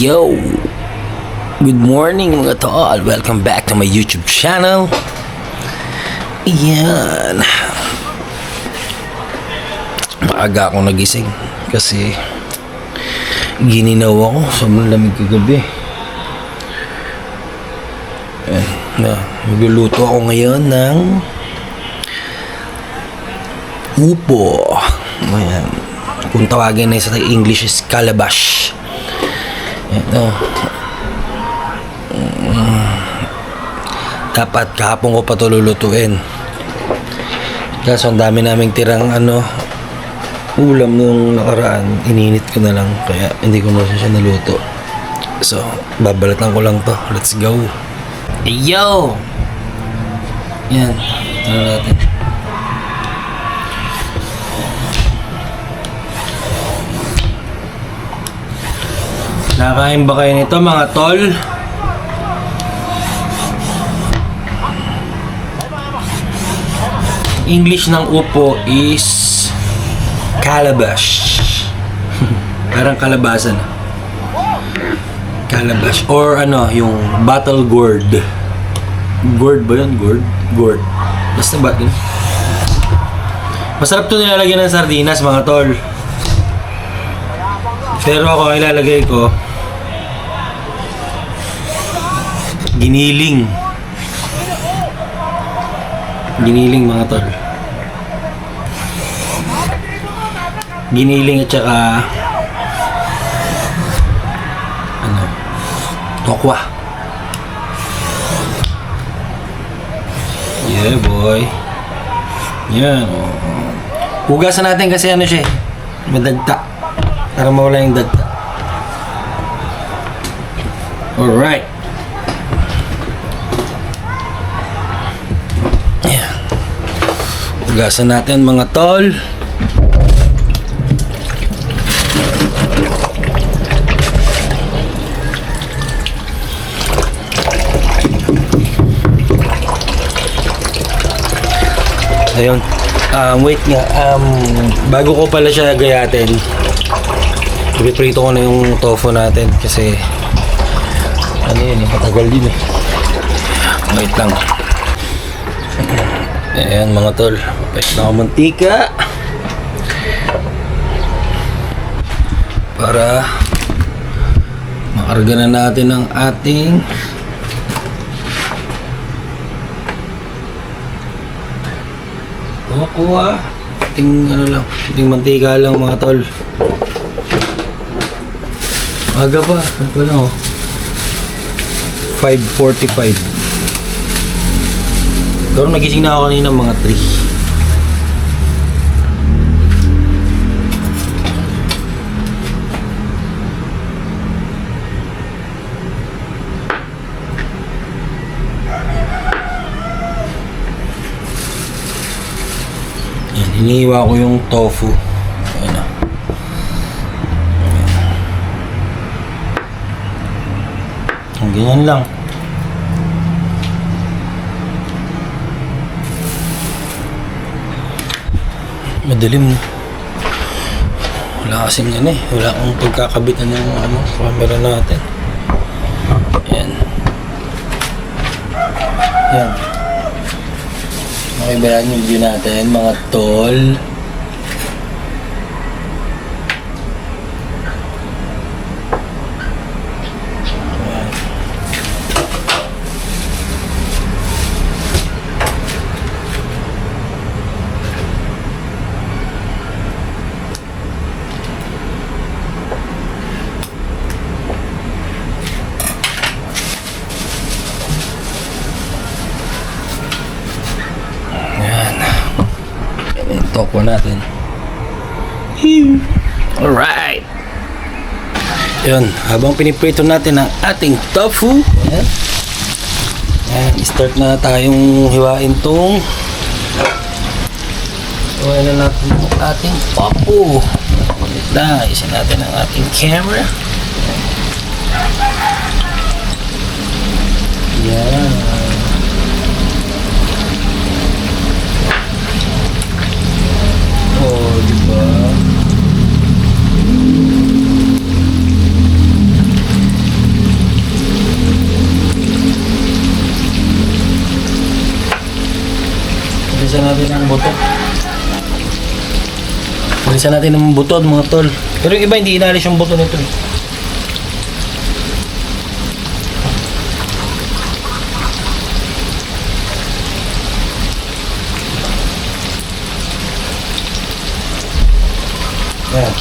Yo! Good morning mga tol! Welcome back to my YouTube channel. Ayan. Maaga akong nagising kasi gininaw ako. Sobrang lamig kagabi. Ayan. Magluluto ako ngayon ng upo. Ayan. Kung tawagin na sa English is calabash. Ito. Dapat kahapon ko pa ito lulutuin. Kaso ang dami naming tirang ulam nung nakaraan. Ininit ko na lang. Kaya hindi ko na siya naluto. So, babalatan ko lang to. Let's go. Hey, yo! Yan. Tara natin. Nakain ba kayo nito mga tol? English ng upo is calabash. Parang kalabasan. Calabash. Or yung battle gourd. Gourd ba yun? Gourd. Basta ba yun? Masarap ito nilalagyan ng sardinas mga tol. Pero ako ang ilalagay ko Giniling mga tol. Giniling at saka tokwa. Yeah boy. Yan. Hugasan natin kasi siya madagta para mawala yung dagta. Alright. Hugasan natin mga tol. Ayun. Wait nga. Bago ko pala siya gayatin, ipiprito ko na yung tofu natin kasi matagal din Wait lang. Ayan mga tol, pahit na ako mantika para makarga na natin ang ating kuha ating mantika lang mga tol. Aga pa, 5:45. Pero nagising na ako kanina mga 3. Yan, hinihiwa ko yung tofu. Ayan na. Ang ganyan lang. Madilim. Wala kasing wala akong pagkakabitan ng camera natin. Ayan. Ayan. Okay ba yan yung video natin mga tol? Tokwa natin. Alright. Yun, habang piniprito natin ang ating tofu, ayan, start na tayong hiwain tong hiwain na natin ang ating tofu. Isa natin ang ating camera. Yan. Diba? Alisan natin ang buto. Alisan natin ang buto mga tol. Pero yung iba hindi inalis yung buto nito. Yan.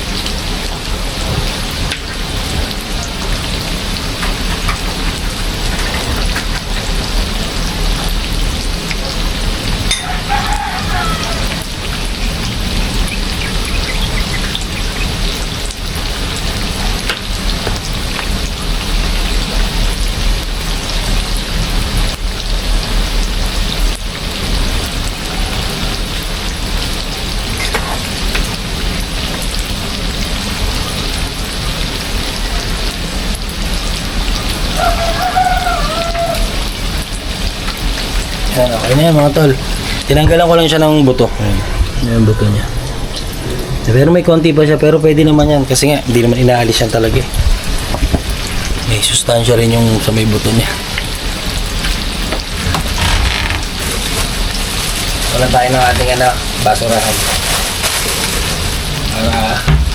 Yan, okay na yan mga tol. Tinanggalan ko lang siya ng buto. Ayan, yan yung buto niya. Pero may konti pa siya, pero pwede naman yan. Kasi nga, hindi naman inaalis yan talaga eh. May sustansya rin yung sa may buto niya. Wala tayo ng ating basurahan.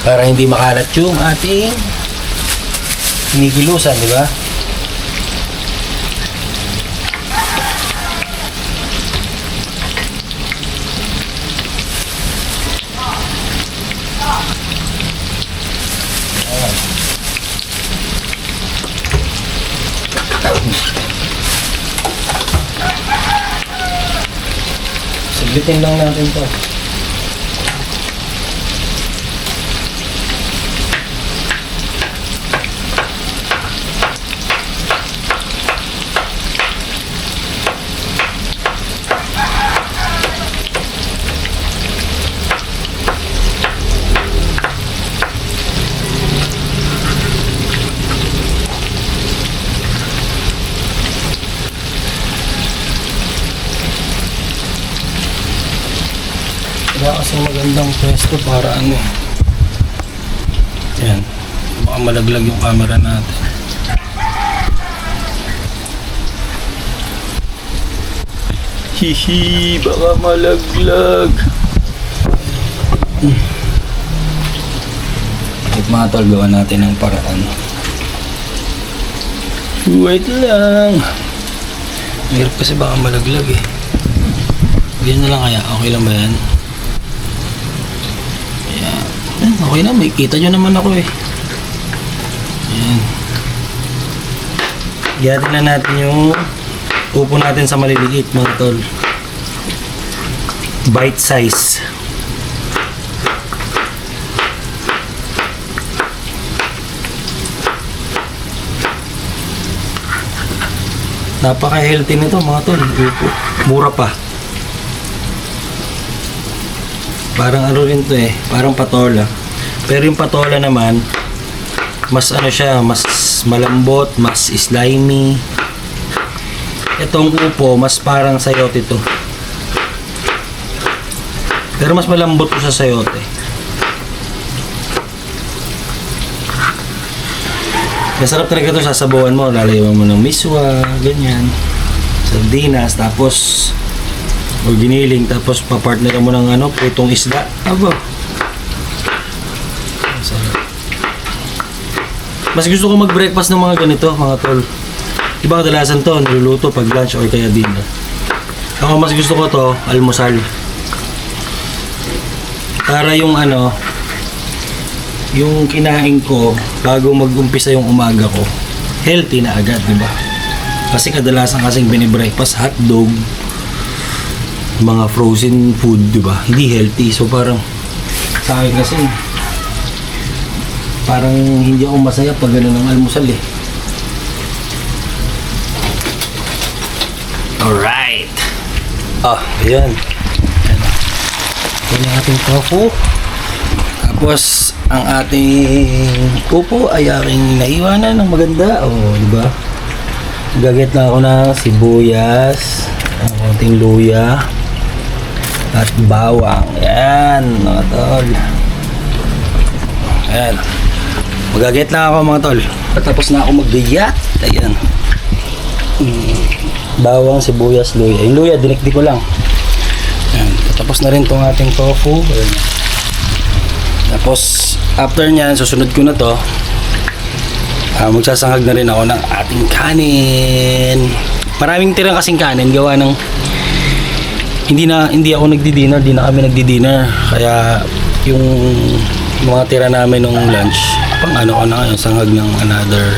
Para hindi makalat yung ating hinigilusan, di ba? Saglitin lang natin to. Wala kasing magandang pwesto para ano. Yan. Baka malaglag yung camera natin. Hihi, baka malaglag. Wait mga tol, gawa natin ng paraan. Wait lang. Mahirap kasi baka malaglag eh. Yan na lang kaya, okay lang ba yan? Okay na, may kita nyo naman ako eh. Ayan. Giyatin na natin yung upo natin sa maliliit mga tol. Bite size. Napaka-healthy nito mga tol. Upo. Mura pa. Parang ano rin to eh. Parang patola. Pero yung patola naman, mas ano siya, mas malambot, mas slimy. Itong upo, mas parang sayote to. Pero mas malambot to sa sayote. Masarap talaga to, sasabawan mo, lalayawan mo ng miswa, ganyan. Sardinas, tapos o giniling, tapos papartner mo ng putong isda. Aba. Mas gusto ko mag-breakfast ng mga ganito, mga tol. Iba kadalasan to, niluluto pag lunch o kaya dinner. Ako mas gusto ko to, almusal. Para yung yung kinain ko bago mag-umpisa yung umaga ko, healthy na agad, di ba? Kasi kadalasan kasing binibreakfast, hotdog, mga frozen food, di ba? Hindi healthy. So parang sa akin kasi parang hindi ako masaya pag gano'n ng almusal eh. Alright. Ayan. Ito yung ating tofu. Tapos, ang ating upo ay aking naiwanan ng maganda. Diba? Gagit na ako ng sibuyas, ang konting luya, at bawang. Ayan, mga tol. Ayan. Magagit na ako mga tol. Tapos na ako magbiyat. Ayan. Bawang, sibuyas, luya. Yung luya, dinikdi ko lang. Ayan. Tapos na rin tong ating tofu. Ayan. Tapos after nyan, susunod ko na to. Magsasangag na rin ako ng ating kanin. Maraming tira kasing kanin gawa ng hindi ako nagdi-dinner, di na kami nagdi-dinner. Kaya yung mga tira namin nung lunch, pang ano ko na ngayon, sangag ng another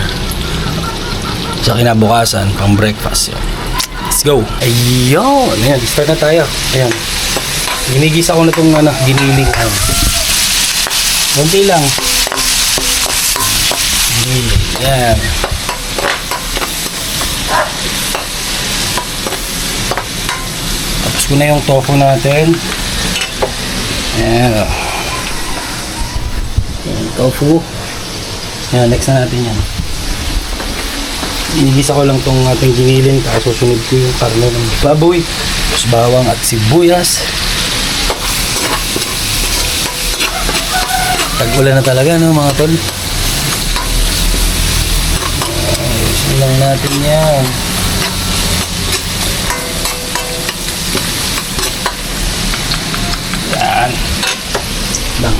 sa kinabukasan, pang breakfast yun. Let's go! Ayun! Ayan, start na tayo. Ayan. Ginigisa ko na itong giniling. Kunti lang. Ayan. Tapos ko na yung tofu natin. Ayan. Ayan, tofu. Ayan, next na natin yan. Inigisa ko lang tong ating giniling. Tapos susunod ko yung karne ng baboy. Tapos bawang at sibuyas. Tag-ulan na talaga, no, mga tol? Ayusin lang natin yan. Yan. Lang.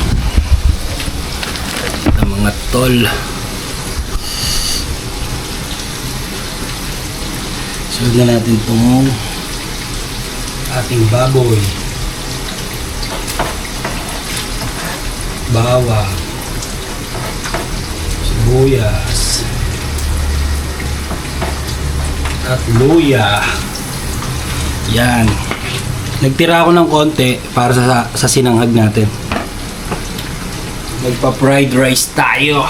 Ito, mga tol. Sunod na natin itong ating baboy. Bawang, sibuyas, at luya. Yan. Nagtira ako ng konti para sa sinanghag natin. Magpa-fried rice tayo.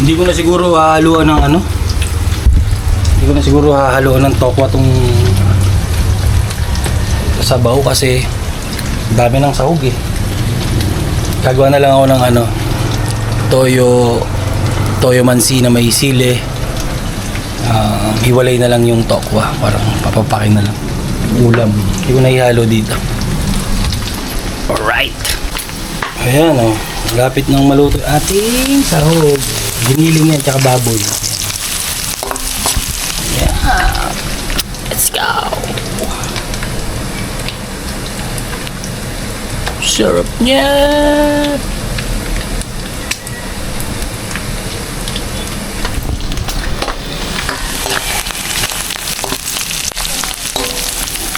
Hindi ko na siguro hahaluan ng Hindi ko na siguro hahaluan ng tokwa tong sabaw kasi dami ng sahog eh. Gagawa na lang ako ng toyo mansi na may sili. Hiwalay na lang yung tokwa, parang papapakin na lang ulam. Hindi ko na ihalo dito. Alright. Ayan malapit nang maluto ating sahog. Giniling yan, tsaka baboy. Yeah. Let's go. Sarap niya.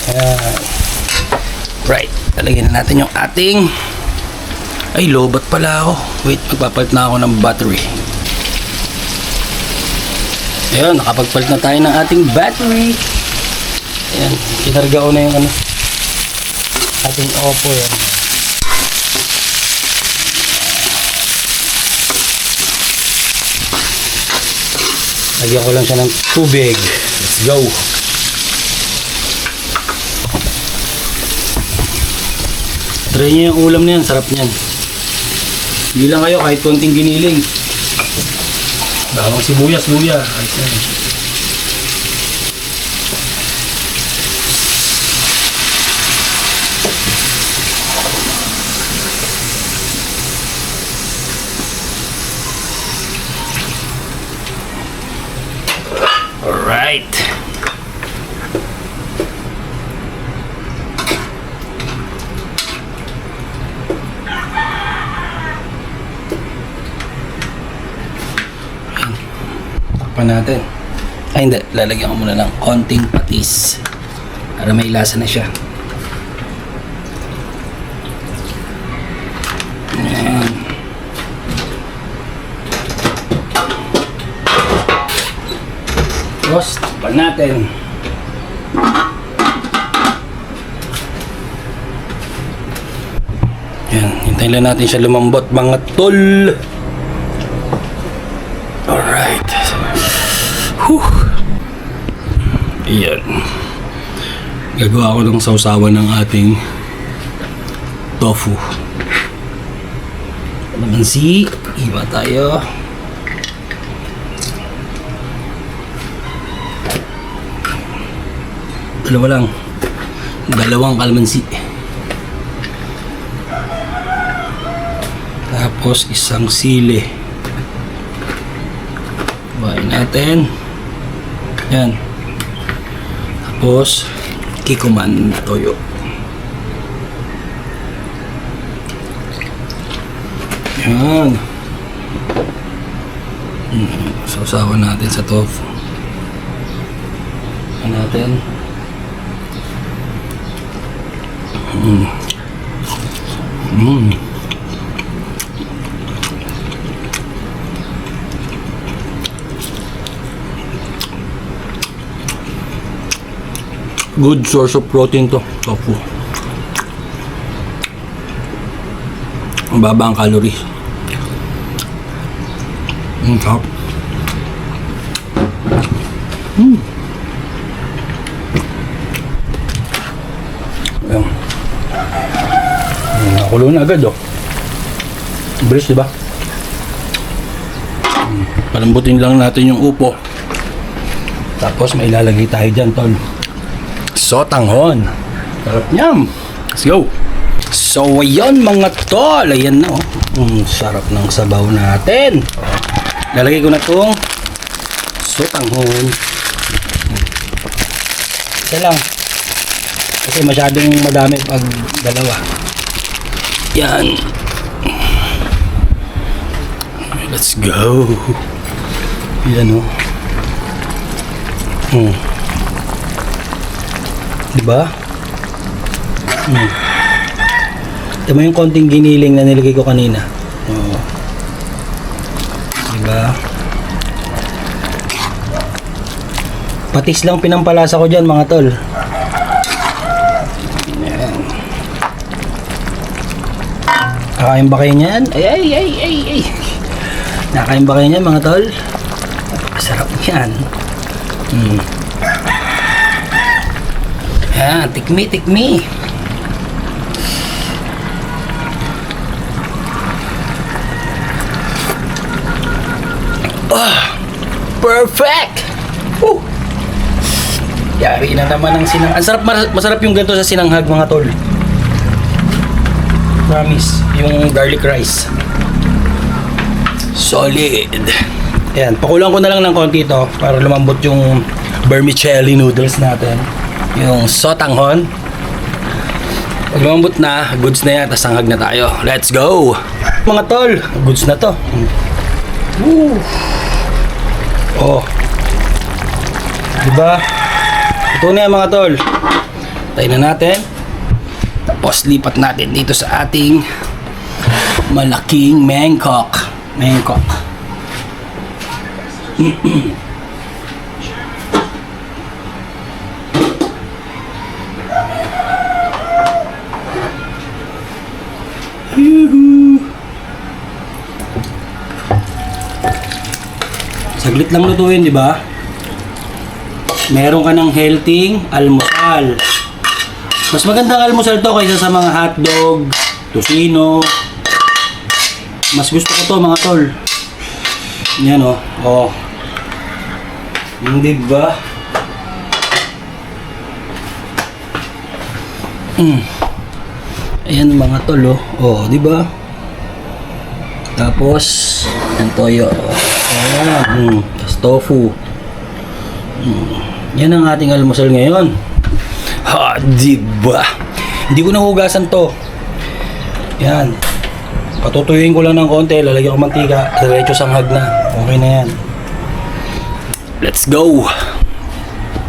Yeah. Right. Talagyan na natin yung ating... Ay, lobat pala ako. Wait, magpapalit na ako ng battery. Ayan, nakapagpalit na tayo ng ating battery. Ayan, kinarga ko na yung ating Oppo yan. Lagyan ko lang siya ng tubig. Let's go. Try nyo yung ulam na yan, sarap niyan. Hindi lang kayo kahit konting giniling. Bawang sibuyas, luya. Ayos na yun. Alright. Natin. Ay hindi, lalagyan ko muna ng konting patis para may lasa na siya. Ayan. Tapos, tapan natin. Ayan, hintayin lang natin siya lumambot mga tol. Alright. Ayan. Gagawa ko ng sausawan ng ating tofu. Naman iba tayo. Dalawa lang. Dalawang kalamansi. Tapos isang sili. Bain natin. Yan. Tapos kikuman na toyo. Yan. Sausawan natin sa tofu. Yan natin. Good source of protein to, tofu. Ang baba ang calories. Sarap. Ayan. Nakulo na agad, oh. Bilis, diba? Palambutin lang natin yung upo. Tapos may ilalagay tayo dyan, tol. Sotanghon. Sarap niyam. Let's go. So, ayun mga tol. Ayan na, oh. Sarap ng sabaw natin. Lalagay ko na itong sotanghon. Isa lang. Kasi masyadong madami pag dalawa. Yan. Let's go. Yan, oh. Diba? Ito mo yung konting giniling na nilagay ko kanina. Diba? Patis lang pinampalasa ko dyan mga tol. Ayan. Nakain ba kayo niyan? Ay. Nakain ba kayo niyan mga tol? Napakasarap niyan. Ayan, tikmi. Perfect! Woo! Yari na naman ang sinang... Ang sarap, masarap yung ganito sa sinanghag mga tol. Promise. Yung garlic rice. Solid. Ayan, pakulang ko na lang ng konti ito para lumambot yung vermicelli noodles natin. Yung sotanghon. Pag lumambot na, goods na yan. Tapos sanghag na tayo. Let's go! Mga tol, goods na to. Woo! Oh. Diba? Ito na yan mga tol. Tayo na natin. Tapos lipat natin dito sa ating malaking mangkok. Saglit lang lutuin, di ba? Meron ka ng healthy almusal. Mas magandang almusal to kaysa sa mga hotdog, tocino. Mas gusto ko to mga tol. Yan, oh. Oh. Hindi ba? Ayan mga tol, oh. Oh, di ba? Tapos ang toyo. Ayan. Tapos tofu. Yan ang ating almusal ngayon. Ha, di ba? Hindi ko nahugasan to. Yan. Patutuyuin ko lang ng konti, lalagyan ko mantika, diretso sanghag na. Okay na yan. Let's go!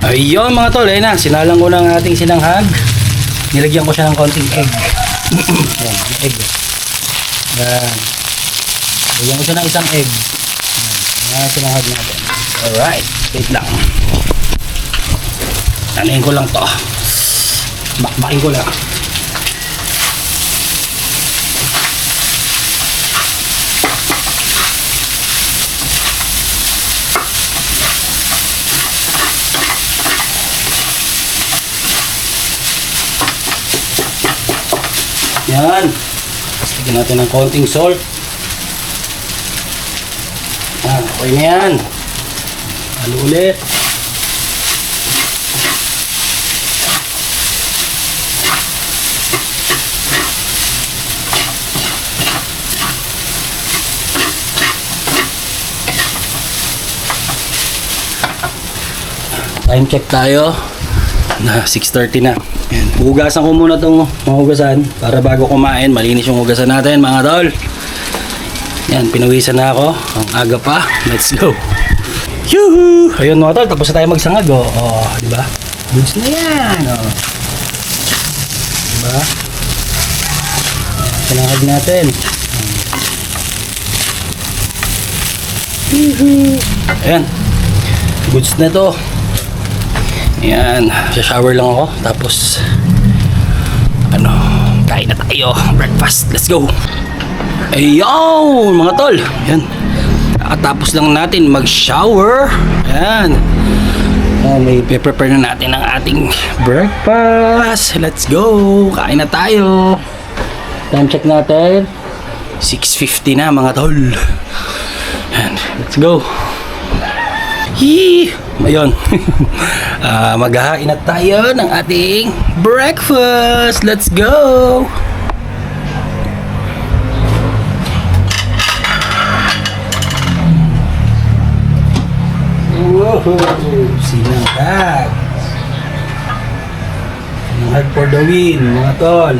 Ayun mga tol, ayun na. Sinalang ko ng ating sinanghag. Nilagyan ko siya ng konting egg. Yan, egg. Yan. Lagyan ko siya ng isang egg. Yan, sinanghag natin. Alright, wait lang. Tanayin ko lang to. Bakbakin ko lang. Yan. Lagyan natin ng konting salt. Yan, okay na yan. Halo ulit. Time check tayo. Na 6:30 na. Yan. Hugasan ko muna itong mahugasan para bago kumain, malinis yung hugasan natin mga tol. Yan, pinawisan na ako. Ang aga pa. Let's go. Yuhu! Ayun mga tol, tapos na tayo magsangag. Oh, di ba? Goods na yan. Oh. Di ba? Sinangag natin. Yuhu! Ayan. Goods na to. Ayan, shower lang ako. Tapos, kain na tayo. Breakfast. Let's go. Ayun, mga tol. Ayan. Kakatapos lang natin mag-shower. Ayan. May prepare na natin ang ating breakfast. Let's go. Kain na tayo. Time check natin. 6:50 na, mga tol. Ayan. Let's go. Yee! Ayun. Maghahain na tayo ng ating breakfast. Let's go! Woohoo! Sinangag! Sinangag for the win, mga tol.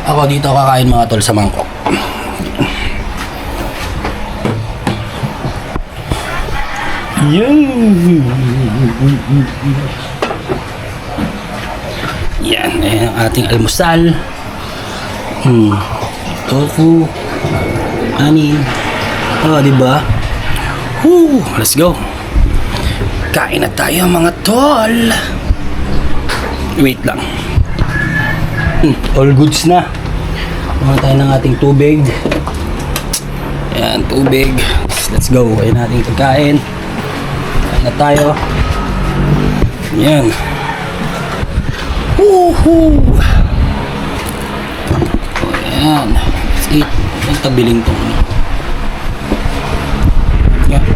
Ako dito kakain mga tol sa mangkok. Yan, ang ating almusal. Tofu, anin. Diba? Let's go. Kain na tayo mga tol. Wait lang. All goods na. Mga tayo ng ating tubig. Ayan, tubig. Let's go. Ayan nating pagkain. Kain na tayo. Ayan. Woohoo! Ayan. Let's eat. Ang tabiling to. Ayan.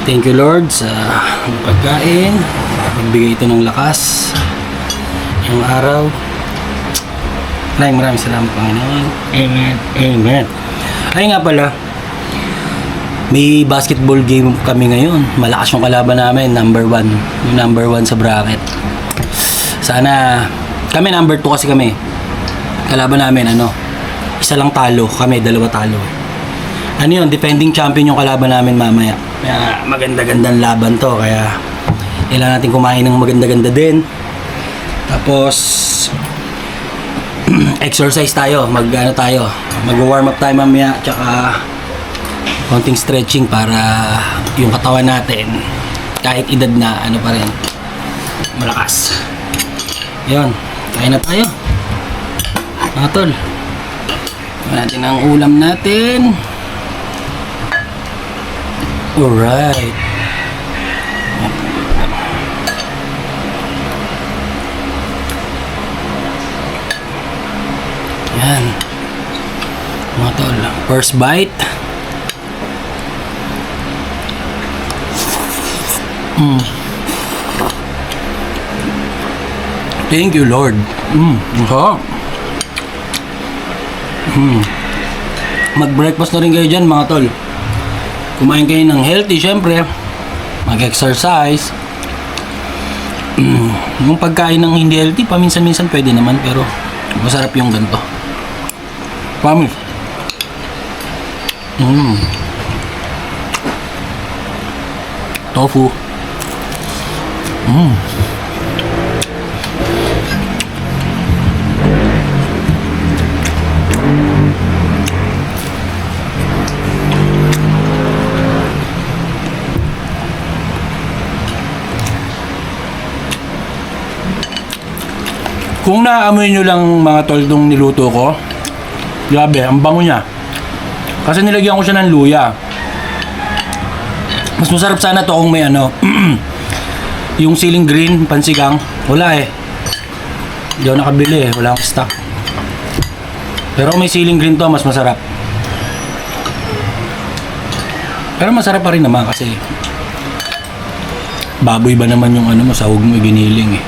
Thank you Lord sa pagkain. Nagbigay ito ng lakas yung araw. Maraming salamat Panginoon. Amen. Amen. Ay nga pala, may basketball game kami ngayon. Malakas yung kalaban namin, number 1. Yung number 1 sa bracket. Sana, kami number 2 kasi kami. Kalaban namin, isa lang talo. Kami, 2 talo. Defending champion yung kalaban namin mamaya. Kaya maganda-gandang laban to. Kaya kailangan natin kumain ng maganda-ganda din. Tapos exercise tayo. Mag-warm up tayo mamaya. Tsaka konting stretching para yung katawan natin kahit edad na pa rin malakas. Yun. Kain na tayo. Mga tol. Kain natin ang ulam natin. Alright. Yan. Mga tol, first bite. Thank you Lord. Mag-breakfast na rin kayo dyan mga tol. Kumain kayo ng healthy, syempre. Mag-exercise. Yung pagkain ng hindi healthy, paminsan-minsan pwede naman, pero masarap yung ganito. Promise. Tofu. Kung naaamoy nyo lang mga tol nung niluto ko, grabe, ang bango niya. Kasi nilagyan ko siya ng luya. Mas masarap sana to kung may Yung ceiling green, pansigang, wala eh. Hindi ako nakabili eh, wala akong stock. Pero kung may ceiling green to, mas masarap. Pero masarap pa rin naman kasi baboy ba naman yung ano mo, sahog mo giniling eh.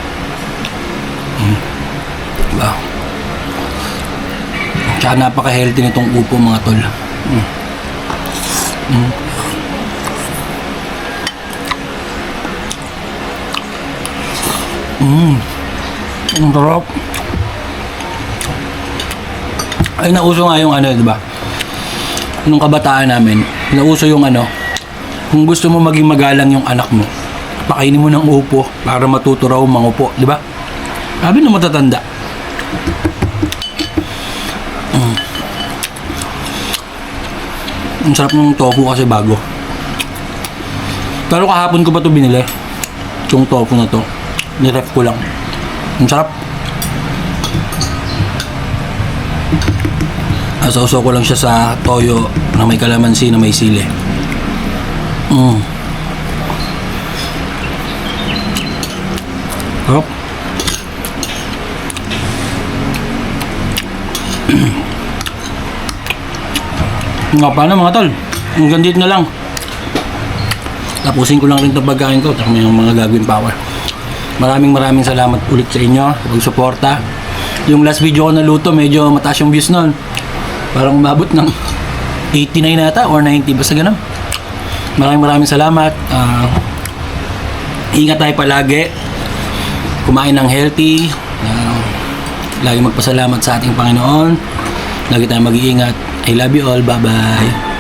Diba? Tsaka napaka-healthy nitong upo mga tol. Ang sarap. Ay, nauso nga yung ano, di ba? Nung kabataan namin, nauso yung ano, kung gusto mo maging magalang yung anak mo, pakainin mo ng upo para matuto raw mangupo, di ba? Sabi ng matatanda. Ang sarap ng tofu kasi bago. Pero kahapon ko pa ito binili. Yung tofu na to. Niref ko lang. Ang sarap. Asausaw ko lang siya sa toyo na may kalamansi na may sili. Sarap. Nga paano mga tol? Hanggang dito na lang. Tapusin ko lang rin itong pagkain ko. Tapos may mga gagawin power. Maraming salamat ulit sa inyo sa pagsuporta. Yung last video ko na luto, medyo mataas yung views nun. Parang umabot ng 89 nata or 90. Basta ganun. Maraming salamat. Ingat tayo palagi. Kumain ng healthy. Lagi magpasalamat sa ating Panginoon. Lagi tayong mag-iingat. I love you all. Bye-bye.